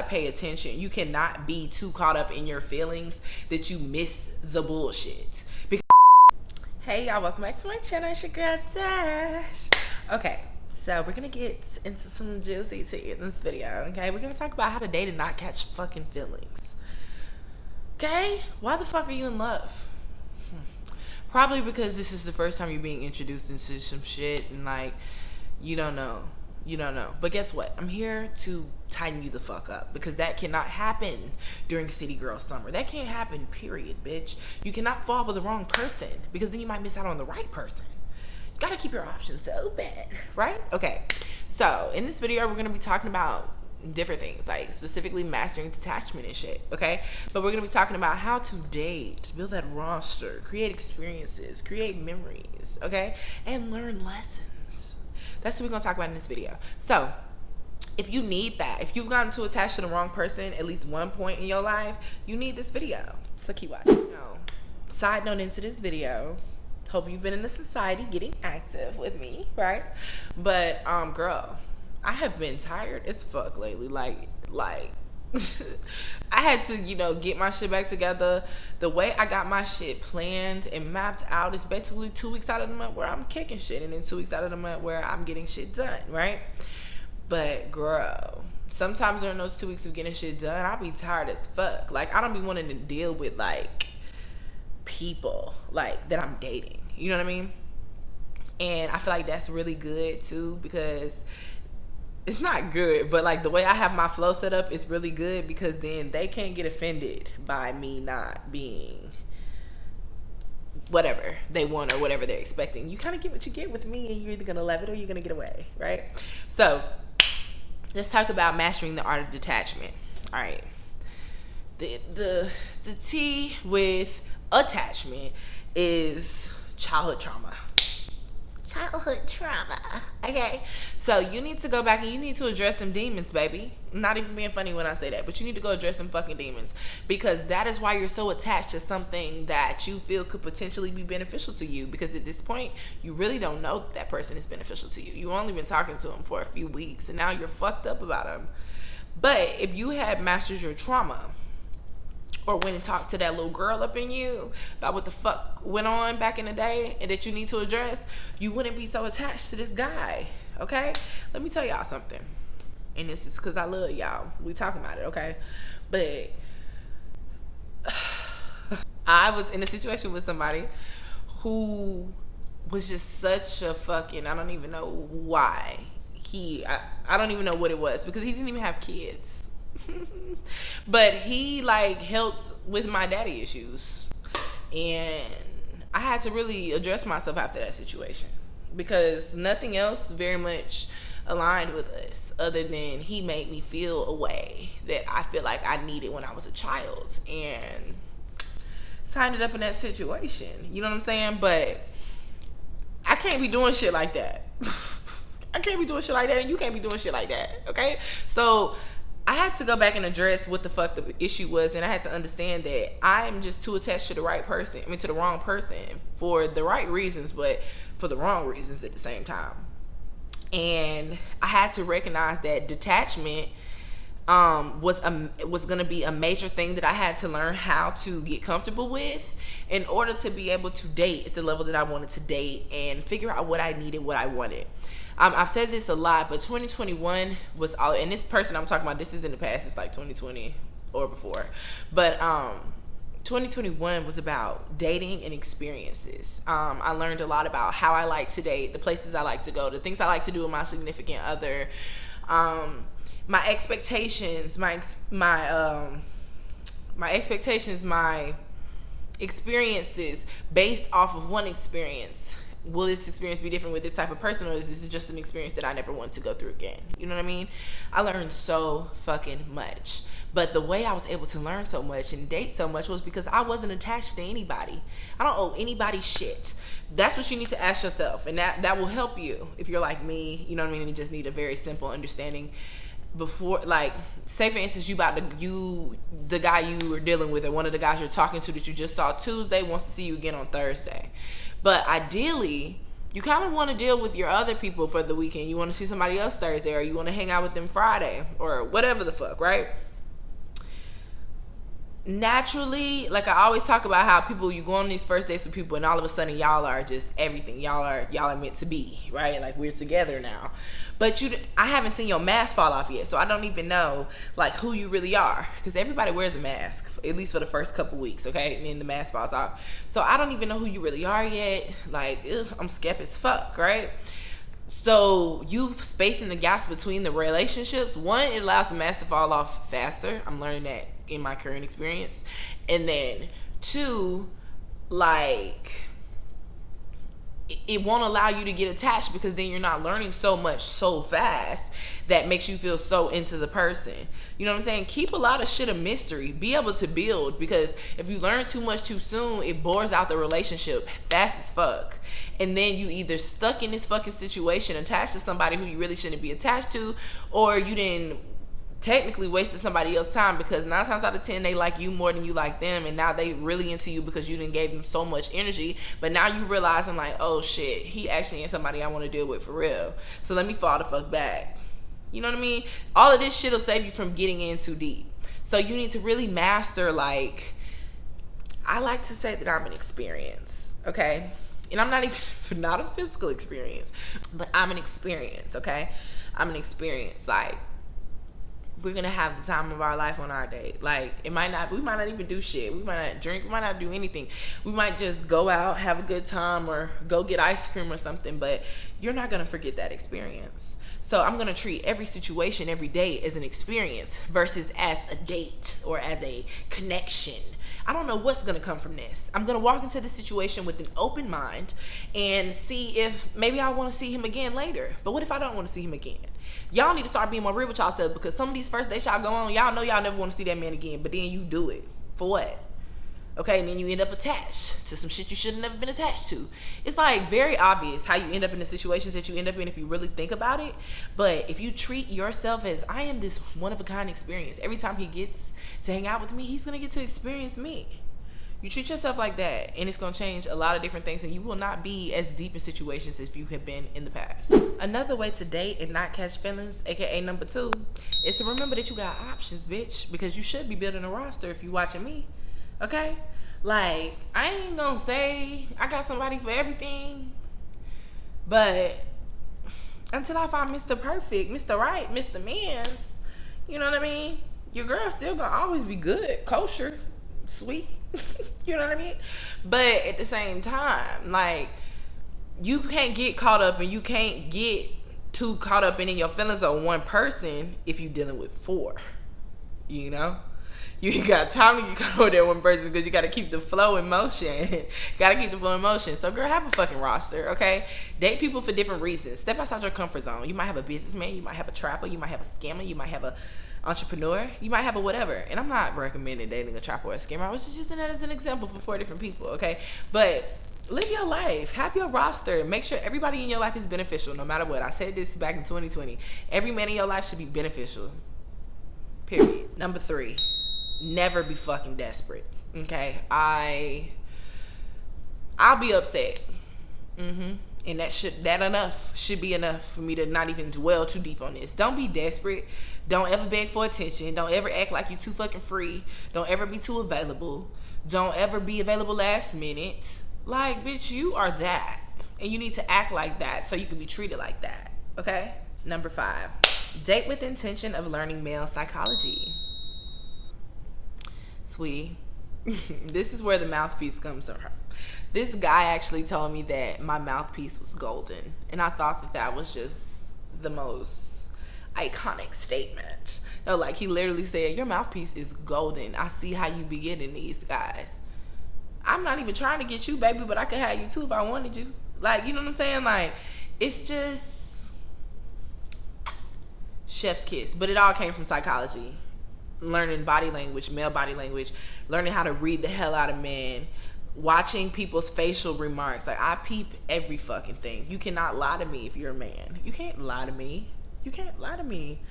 pay attention. You cannot be too caught up in your feelings that you miss the bullshit. Hey y'all, welcome back to my channel. It's your girl Dash. Okay, so we're gonna get into some juicy tea in this video. Okay, we're gonna talk about how to date and not catch fucking feelings. Okay, why the fuck are you in love? Probably because this is the first time you're being introduced into some shit and like you don't know. But guess what? I'm here to tighten you the fuck up, because that cannot happen during City Girl Summer. That can't happen, period, bitch. You cannot fall for the wrong person, because then you might miss out on the right person. You gotta keep your options open, right? Okay, so in this video, we're gonna be talking about different things, like specifically mastering detachment and shit, okay? But we're gonna be talking about how to date, build that roster, create experiences, create memories, okay? And learn lessons. That's what we're gonna talk about in this video. So if you need that, if you've gotten too attached to the wrong person at least one point in your life, you need this video. So keep watching. Side note into this video, hope you've been in the society getting active with me, right? But girl, I have been tired as fuck lately. Like I had to, get my shit back together. The way I got my shit planned and mapped out is basically 2 weeks out of the month where I'm kicking shit, and then 2 weeks out of the month where I'm getting shit done, right? But girl, sometimes during those 2 weeks of getting shit done, I'll be tired as fuck. Like, I don't be wanting to deal with like people like that I'm dating, you know what I mean? And I feel like that's really good too, because it's not good, but like the way I have my flow set up is really good, because then they can't get offended by me not being whatever they want or whatever they're expecting. You kind of get what you get with me, and you're either gonna love it or you're gonna get away, right? So let's talk about mastering the art of detachment. All right, the T with attachment is childhood trauma. Okay, so you need to go back and you need to address them demons, baby. I'm not even being funny when I say that, but you need to go address them fucking demons, because that is why you're so attached to something that you feel could potentially be beneficial to you, because at this point you really don't know that person is beneficial to you. You've only been talking to them for a few weeks and now you're fucked up about them. But if you had mastered your trauma, or went and talked to that little girl up in you about what the fuck went on back in the day and that you need to address, you wouldn't be so attached to this guy, okay? Let me tell y'all something. And this is because I love y'all. We talking about it, okay? But I was in a situation with somebody who was just such a fucking, I don't even know why. I don't even know what it was, because he didn't even have kids. But he like helped with my daddy issues, and I had to really address myself after that situation, because nothing else very much aligned with us other than he made me feel a way that I feel like I needed when I was a child, and so I ended up in that situation, you know what I'm saying? But I can't be doing shit like that. I can't be doing shit like that, and you can't be doing shit like that, okay? So I had to go back and address what the fuck the issue was, and I had to understand that I'm just too attached to the to the wrong person for the right reasons, but for the wrong reasons at the same time. And I had to recognize that detachment was going to be a major thing that I had to learn how to get comfortable with in order to be able to date at the level that I wanted to date and figure out what I needed, what I wanted. I've said this a lot, but 2021 was all, and this person I'm talking about, this is in the past, it's like 2020 or before, but 2021 was about dating and experiences. I learned a lot about how I like to date, the places I like to go, the things I like to do with my significant other, my expectations, my expectations, my experiences based off of one experience. Will this experience be different with this type of person, or is this just an experience that I never want to go through again? You know what I mean? I learned so fucking much. But the way I was able to learn so much and date so much was because I wasn't attached to anybody. I don't owe anybody shit. That's what you need to ask yourself, and that will help you if you're like me, you know what I mean, and you just need a very simple understanding before, like, say for instance, the guy you were dealing with, or one of the guys you're talking to that you just saw Tuesday wants to see you again on Thursday. But ideally, you kind of want to deal with your other people for the weekend. You want to see somebody else Thursday, or you want to hang out with them Friday, or whatever the fuck, right? naturally, like I always talk about how people, you go on these first dates with people and all of a sudden y'all are just everything. Y'all are meant to be, right? Like we're together now. But I haven't seen your mask fall off yet, so I don't even know like who you really are, because everybody wears a mask, at least for the first couple weeks, okay? And then the mask falls off. So I don't even know who you really are yet. Like, I'm skeptic as fuck, right? So you spacing the gaps between the relationships, one, it allows the mask to fall off faster. I'm learning that in my current experience. And then two, like, it won't allow you to get attached, because then you're not learning so much so fast that makes you feel so into the person. You know what I'm saying? Keep a lot of shit a mystery. Be able to build, because if you learn too much too soon, it bores out the relationship fast as fuck. And then you either stuck in this fucking situation attached to somebody who you really shouldn't be attached to, or you didn't technically wasted somebody else's time, because 9 times out of 10 they like you more than you like them, and now they really into you because you didn't gave them so much energy. But now you realize, I'm like, oh shit, he actually ain't somebody I want to deal with for real, so let me fall the fuck back. You know what I mean? All of this shit will save you from getting in too deep. So you need to really master, like, I like to say that I'm an experience, okay? And I'm not even not a physical experience, but I'm an experience, okay? I'm an experience. Like, we're gonna have the time of our life on our date. Like, we might not even do shit. We might not drink, we might not do anything. We might just go out, have a good time, or go get ice cream or something, but you're not gonna forget that experience. So I'm gonna treat every situation, every day as an experience versus as a date or as a connection. I don't know what's gonna come from this. I'm gonna walk into the situation with an open mind and see if maybe I wanna see him again later. But what if I don't wanna see him again? Y'all need to start being more real with y'all, because some of these first dates y'all go on, y'all know y'all never wanna see that man again, but then you do it. For what? Okay, and then you end up attached to some shit you should have never been attached to. It's like very obvious how you end up in the situations that you end up in if you really think about it. But if you treat yourself as, I am this one-of-a-kind experience. Every time he gets to hang out with me, he's gonna get to experience me. You treat yourself like that, and it's gonna change a lot of different things, and you will not be as deep in situations as you have been in the past. Another way to date and not catch feelings, aka number 2, is to remember that you got options, bitch, because you should be building a roster if you watching me. Okay? Like, I ain't gonna say I got somebody for everything, but until I find Mr. Perfect, Mr. Right, Mr. Man, you know what I mean? Your girl's still gonna always be good, kosher, sweet, you know what I mean? But at the same time, like, you can't get caught up, and you can't get too caught up in your feelings of one person if you're dealing with 4, you know? You ain't got time to get over that one person, because you got to keep the flow in motion. Got to keep the flow in motion. So, girl, have a fucking roster, okay? Date people for different reasons. Step outside your comfort zone. You might have a businessman. You might have a trapper. You might have a scammer. You might have a entrepreneur. You might have a whatever. And I'm not recommending dating a trapper or a scammer. I was just using that as an example for 4 different people, okay? But live your life. Have your roster. Make sure everybody in your life is beneficial, no matter what. I said this back in 2020. Every man in your life should be beneficial. Period. Number 3. Never be fucking desperate. Okay, I'll be upset. And that enough should be enough for me to not even dwell too deep on this. Don't be desperate. Don't ever beg for attention. Don't ever act like you're too fucking free. Don't ever be too available. Don't ever be available last minute. Like, bitch, you are that, and you need to act like that so you can be treated like that. Okay. Number 5. Date with intention of learning male psychology. Sweetie, this is where the mouthpiece comes from. This guy actually told me that my mouthpiece was golden, and I thought that that was just the most iconic statement. No, like, he literally said, your mouthpiece is golden. I see how you be getting these guys. I'm not even trying to get you, baby, but I could have you too if I wanted you. Like, you know what I'm saying? Like, it's just chef's kiss, but it all came from psychology. Learning body language, male body language, learning how to read the hell out of men, watching people's facial remarks. Like, I peep every fucking thing. You cannot lie to me if you're a man. You can't lie to me. You can't lie to me.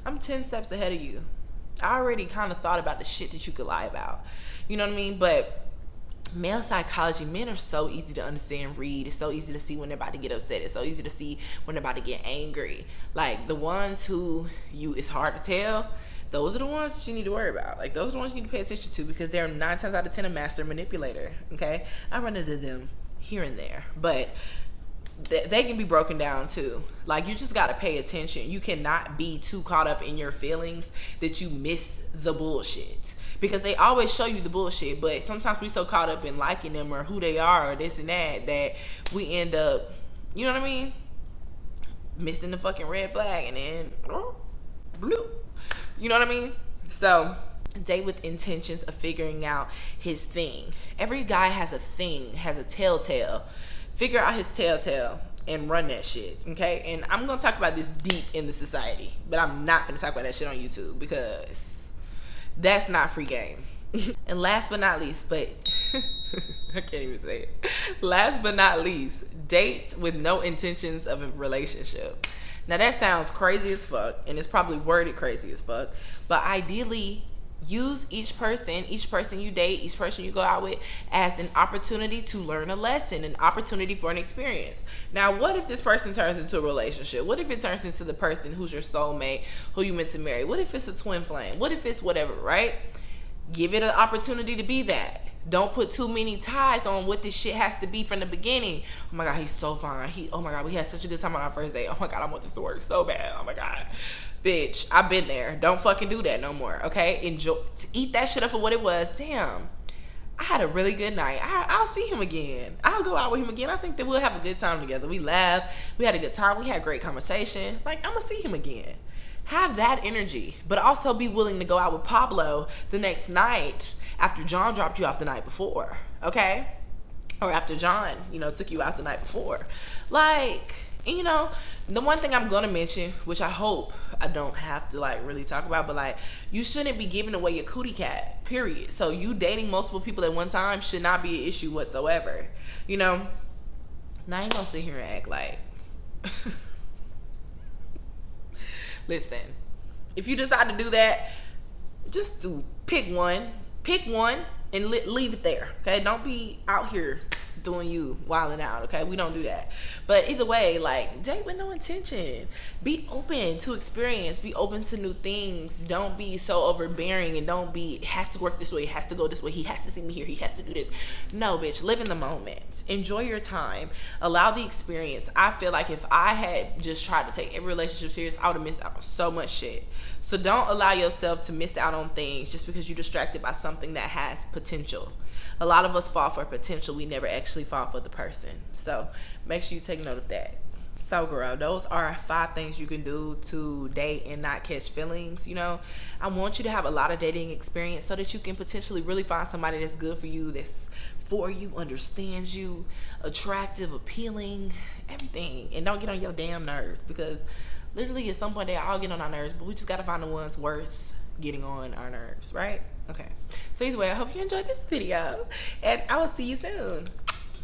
I'm 10 steps ahead of you. I already kind of thought about the shit that you could lie about. You know what I mean? But male psychology, men are so easy to understand, read. It's so easy to see when they're about to get upset. It's so easy to see when they're about to get angry. Like, the ones who it's hard to tell, those are the ones that you need to worry about. Like, those are the ones you need to pay attention to, because they're 9 times out of 10 a master manipulator. Okay, I run into them here and there, but they can be broken down too. Like, you just got to pay attention. You cannot be too caught up in your feelings that you miss the bullshit, because they always show you the bullshit, but sometimes we so caught up in liking them or who they are or this and that we end up, you know what I mean, missing the fucking red flag, and then bloop, you know what I mean? So date with intentions of figuring out his thing. Every guy has a thing, has a telltale. Figure out his telltale and run that shit, okay? And I'm gonna talk about this deep in the society, but I'm not gonna talk about that shit on YouTube, because that's not free game. And last but not least, but I can't even say it. Last but not least, date with no intentions of a relationship. Now that sounds crazy as fuck, and it's probably worded crazy as fuck, but ideally, use each person you date, each person you go out with, as an opportunity to learn a lesson, an opportunity for an experience. Now, what if this person turns into a relationship? What if it turns into the person who's your soulmate, who you meant to marry? What if it's a twin flame? What if it's whatever, right? Give it an opportunity to be that. Don't put too many ties on what this shit has to be from the beginning. Oh my God, he's so fine. Oh my God, we had such a good time on our first date. Oh my God, I want this to work so bad. Oh my God. Bitch, I've been there. Don't fucking do that no more, okay? Enjoy, eat that shit up for what it was. Damn, I had a really good night. I'll see him again. I'll go out with him again. I think that we'll have a good time together. We laughed. We had a good time. We had great conversation. Like, I'm gonna see him again. Have that energy, but also be willing to go out with Pablo the next night after John dropped you off the night before, okay? Or after John, took you out the night before. Like, the one thing I'm gonna mention, which I hope I don't have to really talk about, but you shouldn't be giving away your cootie cat, period. So you dating multiple people at one time should not be an issue whatsoever. Now I ain't gonna sit here and act like listen, if you decide to do that, just pick one and leave it there, okay? Don't be out here doing you, wilding out, okay? We don't do that. But either way, date with no intention. Be open to experience. Be open to new things. Don't be so overbearing, and don't be, it has to work this way, it has to go this way, he has to see me here, he has to do this. No, bitch, live in the moment. Enjoy your time. Allow the experience. I feel like if I had just tried to take every relationship serious, I would have missed out on so much shit. So don't allow yourself to miss out on things just because you're distracted by something that has potential. A lot of us fall for potential. We never actually fall for the person. So make sure you take note of that. So girl, those are 5 things you can do to date and not catch feelings. I want you to have a lot of dating experience so that you can potentially really find somebody that's good for you, that's for you, understands you, attractive, appealing, everything. And don't get on your damn nerves, because literally at some point they all get on our nerves, but we just got to find the ones worth getting on our nerves, right? Okay. So either way, I hope you enjoyed this video, and I will see you soon.